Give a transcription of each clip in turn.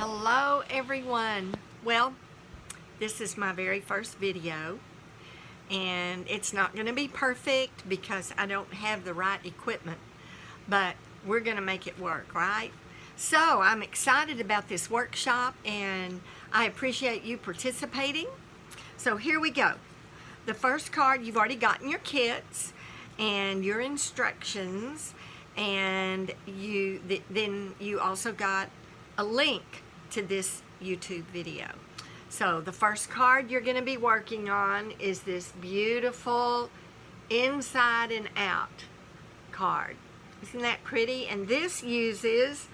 Hello everyone. Well, this is my very first video and it's not going to be perfect because I don't have the right equipment, but we're going to make it work, right? So I'm excited about this workshop and I appreciate you participating. So here we go. The first card, you've already gotten your kits and your instructions, and then you also got a link to this YouTube video. So the first card you're going to be working on is this beautiful inside and out card. Isn't that pretty? And this uses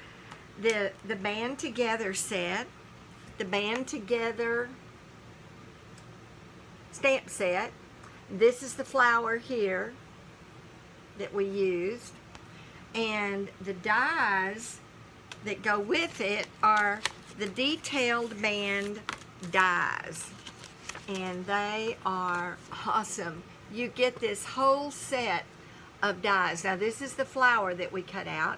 the Band Together set, the Band Together stamp set. This is the flower here that we used, and the dies that go with it are the detailed band dies, and they are awesome. You get this whole set of dies. Now this is the flower that we cut out,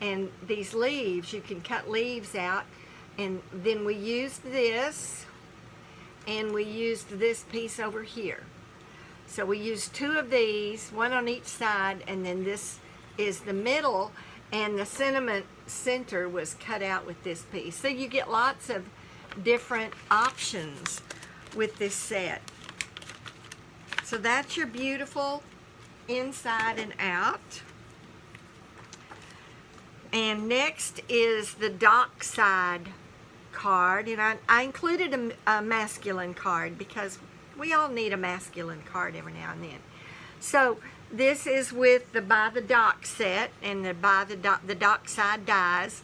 and these leaves, you can cut leaves out, and then we used this and we used this piece over here. So we used two of these, one on each side, and then this is the middle, and the sentiment center was cut out with this piece. So you get lots of different options with this set. So that's your beautiful inside and out. And next is the dock side card, and I included a masculine card because we all need a masculine card every now and then. So this is with the By the Dock set and the dock side dies,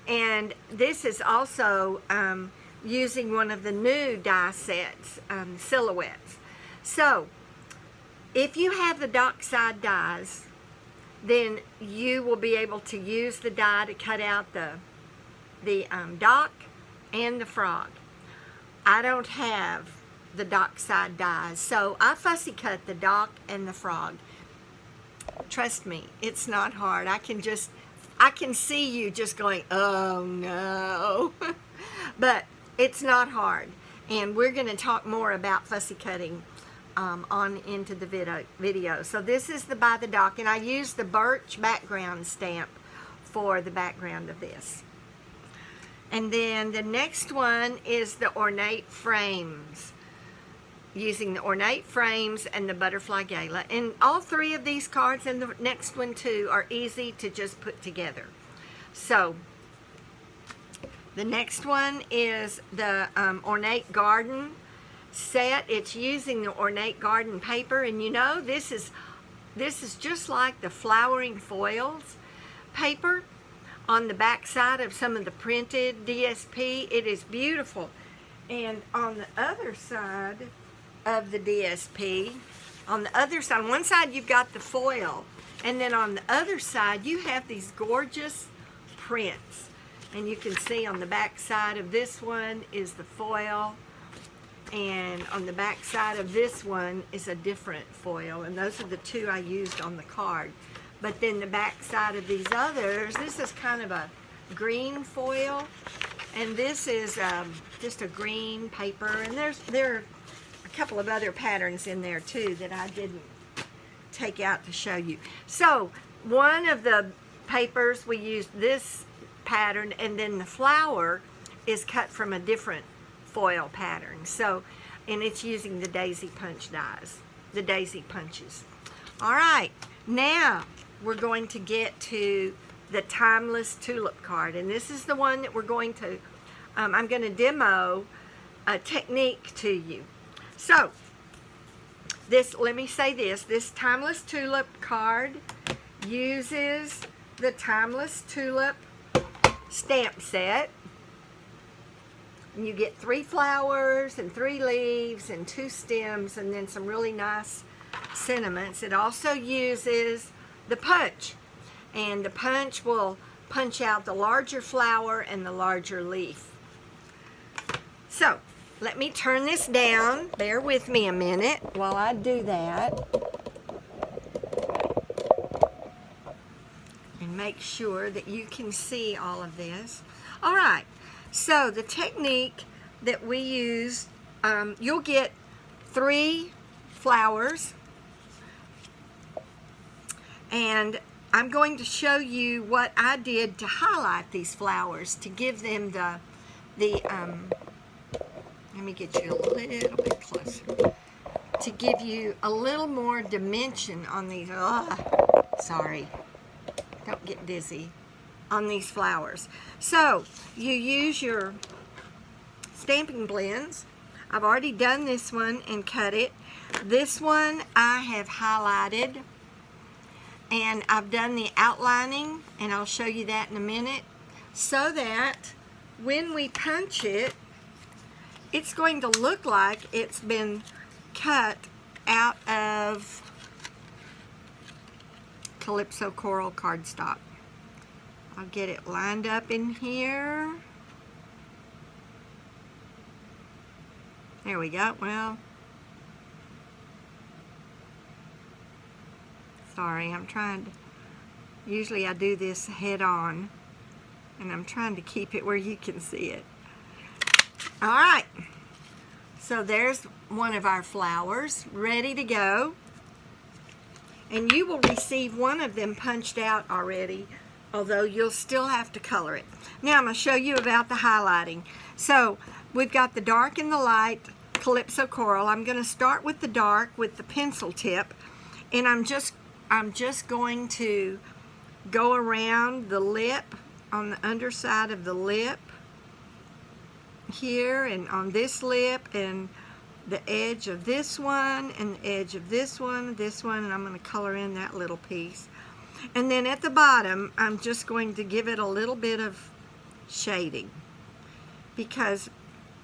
and this is also using one of the new die sets, silhouettes. So if you have the dock side dies, then you will be able to use the die to cut out the dock and the frog. I don't have the dock side dies, so I fussy cut the dock and the frog. Trust me, it's not hard. I can see you just going, oh no. But it's not hard, and we're going to talk more about fussy cutting on into the video. So this is the By the Dock, and I used the birch background stamp for the background of this. And then the next one is the ornate frames, using the ornate frames and the butterfly gala. And all three of these cards and the next one too are easy to just put together. So the next one is the ornate garden set. It's using the ornate garden paper, and you know, this is just like the flowering foils paper on the back side of some of the printed DSP. It is beautiful. And on the other side of the DSP, on the other side, on one side you've got the foil, and then on the other side you have these gorgeous prints, and you can see on the back side of this one is the foil, and on the back side of this one is a different foil, and those are the two I used on the card. But then the back side of these others, this is kind of a green foil, and this is just a green paper, and there are a couple of other patterns in there too that I didn't take out to show you. So one of the papers, we used this pattern, and then the flower is cut from a different foil pattern. So, and it's using the daisy punch dies, the daisy punches. All right, now we're going to get to the Timeless Tulip card, and this is the one that we're going to, I'm going to demo a technique to you. So, let me say this Timeless Tulip card uses the Timeless Tulip stamp set. And you get 3 flowers and 3 leaves and 2 stems, and then some really nice sentiments. It also uses the punch, and the punch will punch out the larger flower and the larger leaf. So let me turn this down. Bear with me a minute while I do that and make sure that you can see all of this. All right, So the technique that we use, you'll get 3 flowers, and I'm going to show you what I did to highlight these flowers to give them the let me get you a little bit closer, to give you a little more dimension on these. Sorry, don't get dizzy on these flowers. So you use your stamping blends. I've already done this one and cut it. This one I have highlighted, and I've done the outlining, and I'll show you that in a minute, so that when we punch it, it's going to look like it's been cut out of Calypso Coral cardstock. I'll get it lined up in here. There we go. Well, sorry, I'm trying to, usually I do this head on, and I'm trying to keep it where you can see it. All right, so there's one of our flowers ready to go, and you will receive one of them punched out already, although you'll still have to color it. Now I'm going to show you about the highlighting. So we've got the dark and the light Calypso Coral. I'm going to start with the dark with the pencil tip, and I'm just going to go around the lip, on the underside of the lip here, and on this lip, and the edge of this one, and the edge of this one, and I'm going to color in that little piece. And then at the bottom, I'm just going to give it a little bit of shading, because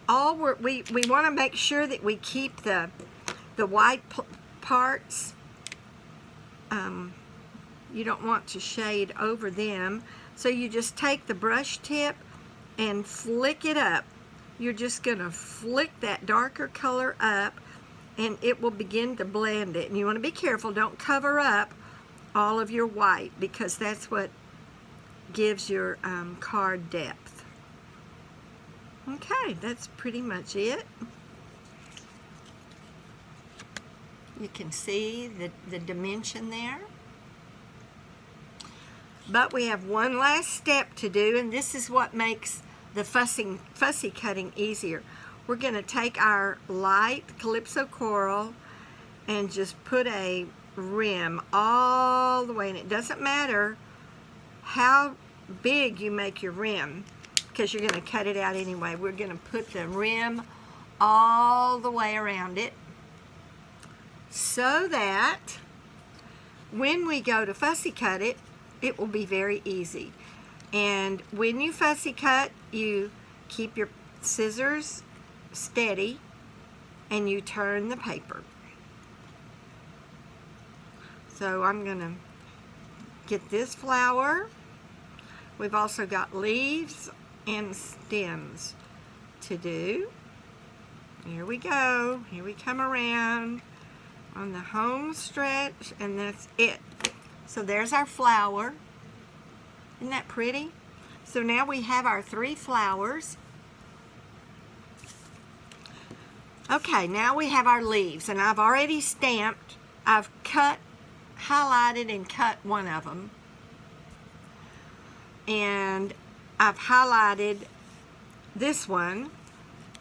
we want to make sure that we keep the white parts. You don't want to shade over them, so you just take the brush tip and flick it up. You're just going to flick that darker color up, and it will begin to blend it. And you want to be careful, don't cover up all of your white, because that's what gives your card depth. Okay, that's pretty much it. You can see the dimension there. But we have one last step to do, and this is what makes the fussy cutting easier. We're going to take our light Calypso Coral and just put a rim all the way, and it doesn't matter how big you make your rim, because you're going to cut it out anyway. We're going to put the rim all the way around it, so that when we go to fussy cut it, it will be very easy. And when you fussy cut, you keep your scissors steady and you turn the paper. So I'm going to get this flower. We've also got leaves and stems to do. Here we go. Here we come around on the home stretch, and that's it. So there's our flower. Isn't that pretty? So now we have our 3 flowers. Okay, now we have our leaves, and I've already stamped. I've highlighted and cut one of them. And I've highlighted this one,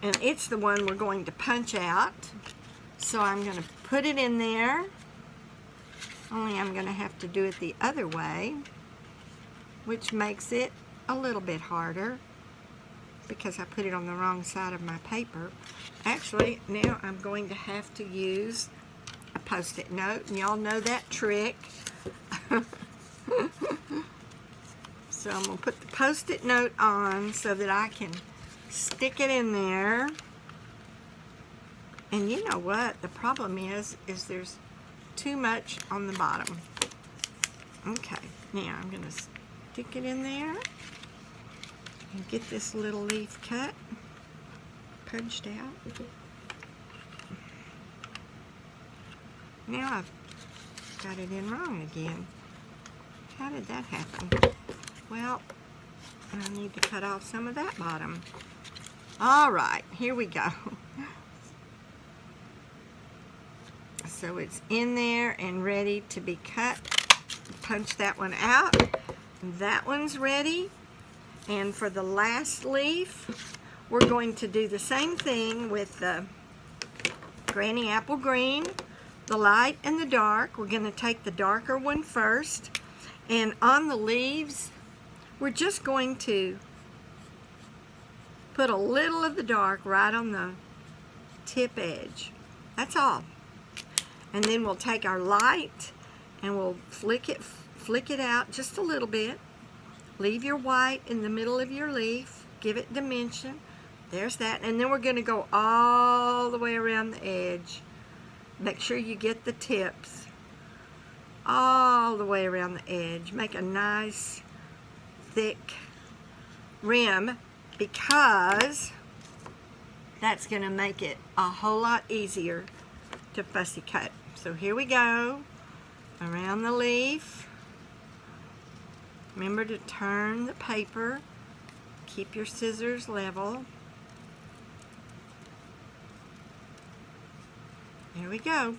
and it's the one we're going to punch out. So I'm going to put it in there, only I'm going to have to do it the other way, which makes it a little bit harder because I put it on the wrong side of my paper. Actually, now I'm going to have to use a Post-it note, and y'all know that trick. So I'm going to put the Post-it note on so that I can stick it in there. And you know what? The problem is there's too much on the bottom. Okay, now I'm going to stick it in there and get this little leaf cut, punched out. Now I've got it in wrong again. How did that happen? Well, And I need to cut off some of that bottom. All right, here we go. So it's in there and ready to be cut. Punch that one out. That one's ready. And for the last leaf, we're going to do the same thing with the Granny Apple Green, the light and the dark. We're going to take the darker one first. And on the leaves, we're just going to put a little of the dark right on the tip edge. That's all. And then we'll take our light and we'll flick it out just a little bit. Leave your white in the middle of your leaf. Give it dimension. There's that. And then we're going to go all the way around the edge. Make sure you get the tips all the way around the edge. Make a nice thick rim, because that's going to make it a whole lot easier to fussy cut. So here we go around the leaf. Remember to turn the paper. Keep your scissors level. There we go.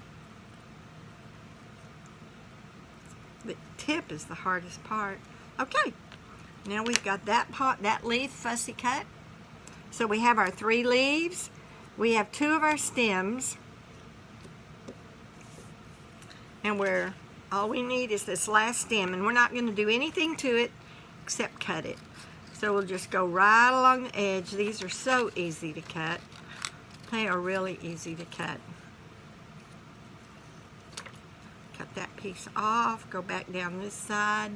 The tip is the hardest part. Okay, now we've got that leaf fussy cut. So we have our 3 leaves. We have 2 of our stems. And all we need is this last stem, and we're not going to do anything to it except cut it. So we'll just go right along the edge. These are so easy to cut. They are really easy to cut. Cut that piece off, go back down this side.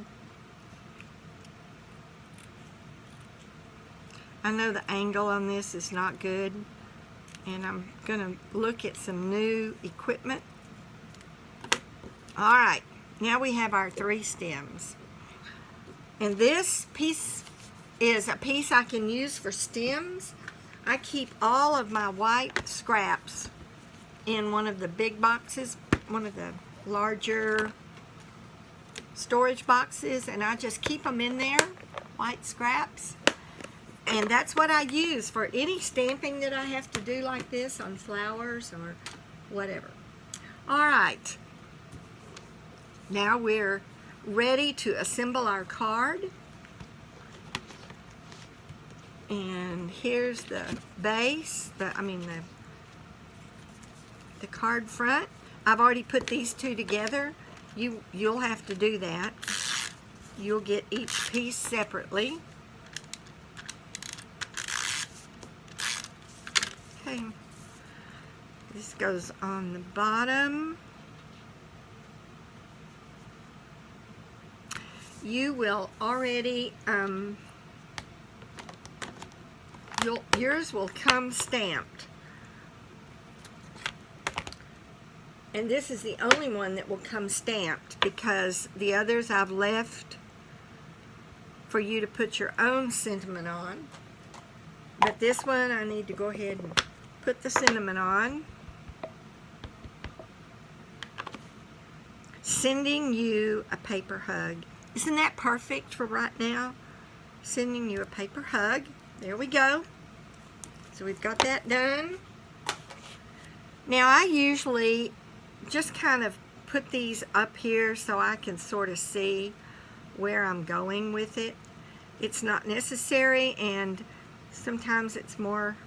I know the angle on this is not good, and I'm going to look at some new equipment. All right, now we have our 3 stems. And this piece is a piece I can use for stems. I keep all of my white scraps in one of the big boxes, one of the larger storage boxes, and I just keep them in there, white scraps. And that's what I use for any stamping that I have to do like this on flowers or whatever. All right. Now we're ready to assemble our card. And here's the base, the card front. I've already put these 2 together. You'll have to do that. You'll get each piece separately. Okay. This goes on the bottom. You will already, yours will come stamped. And this is the only one that will come stamped, because the others I've left for you to put your own sentiment on. But this one I need to go ahead and put the sentiment on. Sending you a paper hug. Isn't that perfect for right now? Sending you a paper hug. There we go. So we've got that done. Now I usually just kind of put these up here so I can sort of see where I'm going with it. It's not necessary, and sometimes it's more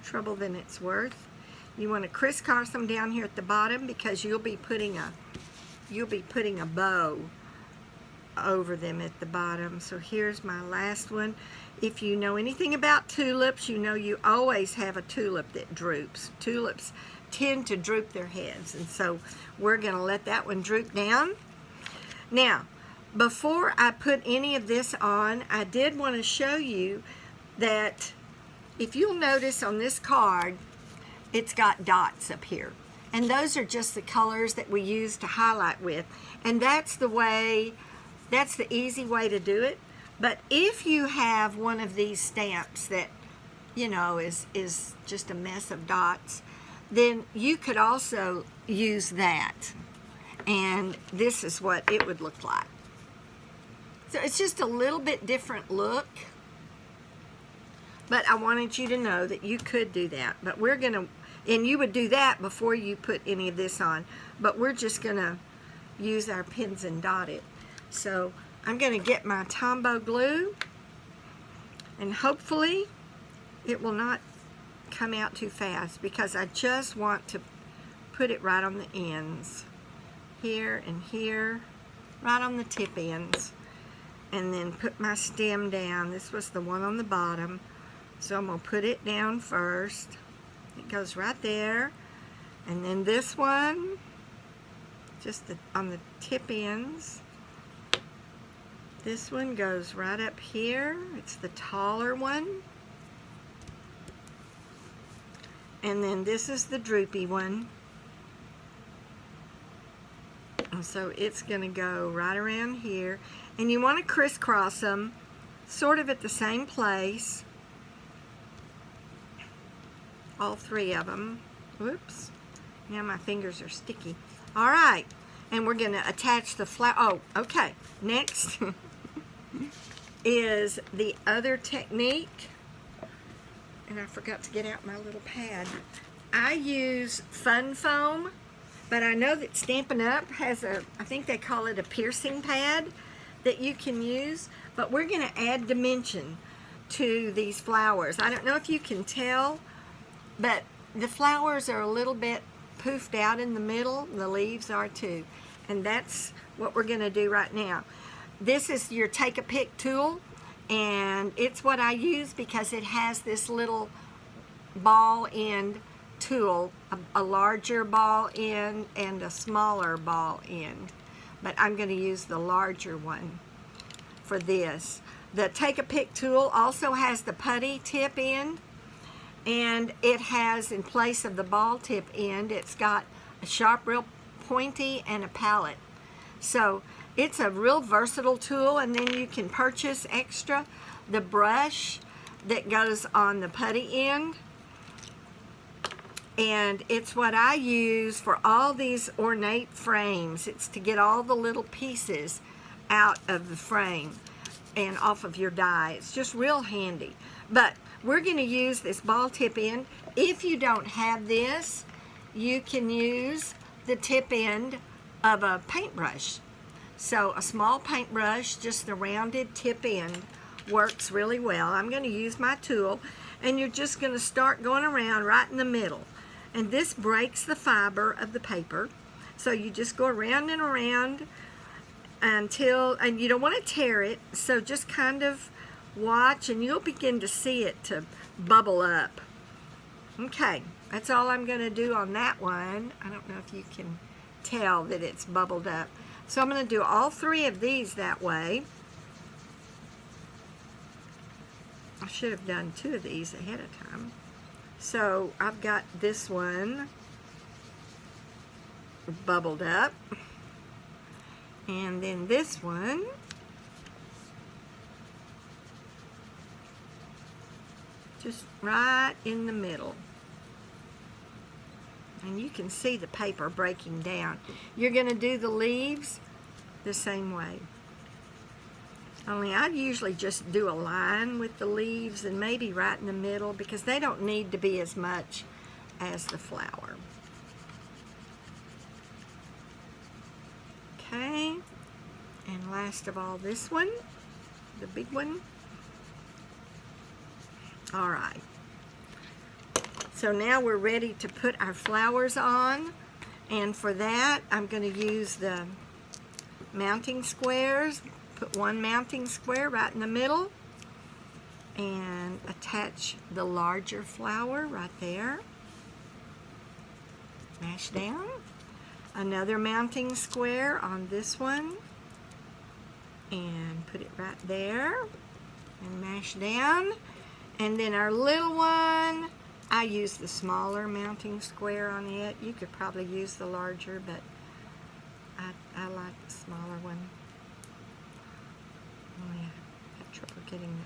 trouble than it's worth. You want to crisscross them down here at the bottom, because you'll be putting a bow over them at the bottom. So here's my last one. If you know anything about tulips, you know you always have a tulip that droops. Tulips tend to droop their heads, and so we're going to let that one droop down. Now, before I put any of this on, I did want to show you that if you'll notice on this card, it's got dots up here. And those are just the colors that we use to highlight with. And that's the easy way to do it. But if you have one of these stamps that, you know, is just a mess of dots, then you could also use that. And this is what it would look like. So it's just a little bit different look. But I wanted you to know that you could do that. But we're going to, and you would do that before you put any of this on. But we're just going to use our pins and dot it. So I'm going to get my Tombow glue, and hopefully it will not come out too fast, because I just want to put it right on the ends, here and here, right on the tip ends, and then put my stem down. This was the one on the bottom, so I'm going to put it down first. It goes right there, and then this one just on the tip ends. This one goes right up here. It's the taller one. And then this is the droopy one. And so it's going to go right around here. And you want to crisscross them sort of at the same place. All three of them. Whoops. Now my fingers are sticky. All right. And we're going to attach the flower. Oh, okay. Next is the other technique. And I forgot to get out my little pad. I use Fun Foam, but I know that Stampin' Up! Has a, I think they call it a piercing pad that you can use. But we're going to add dimension to these flowers. I don't know if you can tell, but the flowers are a little bit poofed out in the middle. The leaves are too. And that's what we're going to do right now. This is your Take-A-Pick tool, and it's what I use because it has this little ball end tool, a larger ball end and a smaller ball end. But I'm going to use the larger one for this. The Take-A-Pick tool also has the putty tip end, and it has, in place of the ball tip end, it's got a sharp, real pointy, and a palette. So it's a real versatile tool. And then you can purchase extra the brush that goes on the putty end, and it's what I use for all these ornate frames. It's to get all the little pieces out of the frame and off of your die. It's just real handy. But we're going to use this ball tip end. If you don't have this, you can use the tip end of a paintbrush. So a small paintbrush, just the rounded tip end, works really well. I'm going to use my tool, and you're just going to start going around right in the middle. And this breaks the fiber of the paper. So you just go around and around until, and you don't want to tear it, so just kind of watch, and you'll begin to see it to bubble up. Okay, that's all I'm going to do on that one. I don't know if you can tell that it's bubbled up. So I'm going to do all three of these that way. I should have done two of these ahead of time. So I've got this one bubbled up, and then this one just right in the middle. And you can see the paper breaking down. You're going to do the leaves the same way. Only I usually just do a line with the leaves and maybe right in the middle, because they don't need to be as much as the flower. Okay. And last of all, this one, the big one. All right. So now we're ready to put our flowers on, and for that I'm going to use the mounting squares. Put one mounting square right in the middle and attach the larger flower right there. Mash down. Another mounting square on this one and put it right there and mash down. And then our little one, I use the smaller mounting square on it. You could probably use the larger, but I like the smaller one. Oh yeah, I have trouble getting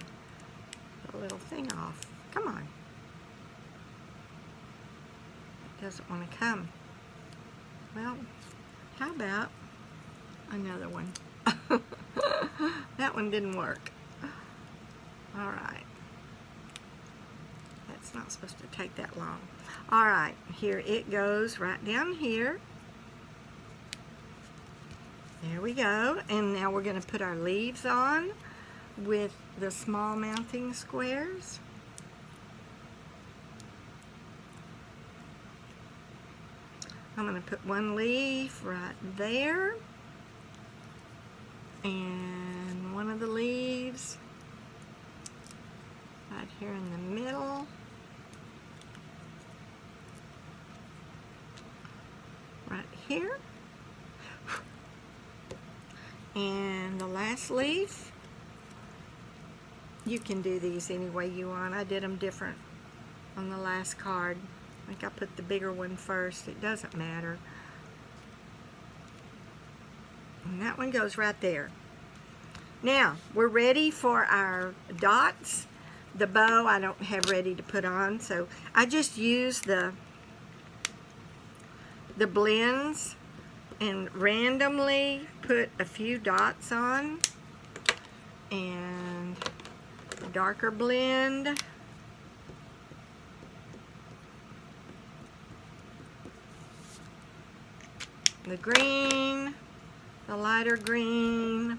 the little thing off. Come on. It doesn't want to come. Well, how about another one? That one didn't work. All right. It's not supposed to take that long. All right, here it goes right down here. There we go. And now we're going to put our leaves on with the small mounting squares. I'm going to put one leaf right there. And one of the leaves right here in the middle. Right here. And the last leaf. You can do these any way you want. I did them different on the last card. I think I put the bigger one first. It doesn't matter. And that one goes right there. Now, we're ready for our dots. The bow I don't have ready to put on, so I just use the blends and randomly put a few dots on. And a darker blend. The green, the lighter green,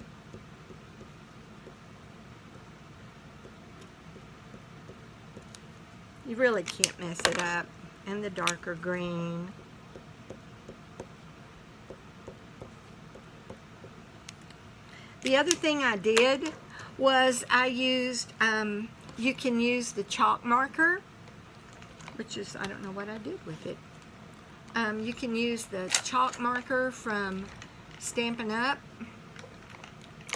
you really can't mess it up, and the darker green. The other thing I did was I used, you can use the chalk marker, which is, I don't know what I did with it. You can use the chalk marker from Stampin' Up.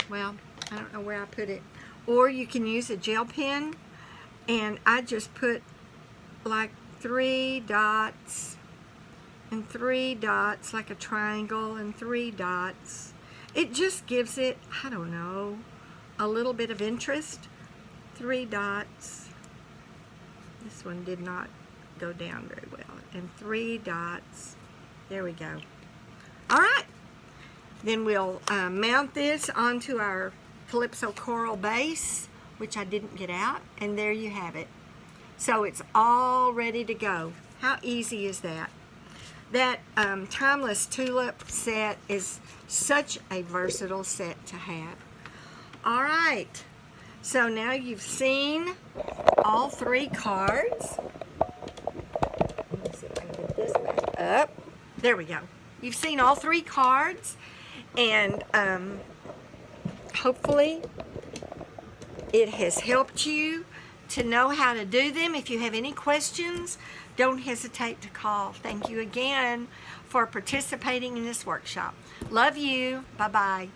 Well, I don't know where I put it. Or you can use a gel pen. And I just put like 3 dots and 3 dots, like a triangle, and 3 dots. It just gives it, I don't know, a little bit of interest. 3 dots. This one did not go down very well. And 3 dots. There we go. All right. Then we'll mount this onto our Calypso Coral base, which I didn't get out. And there you have it. So it's all ready to go. How easy is that? That Timeless Tulip set is such a versatile set to have. All right. So now you've seen all 3 cards. Let me see if I can get this back up. There we go. You've seen all 3 cards, and hopefully it has helped you to know how to do them. If you have any questions, don't hesitate to call. Thank you again for participating in this workshop. Love you. Bye-bye.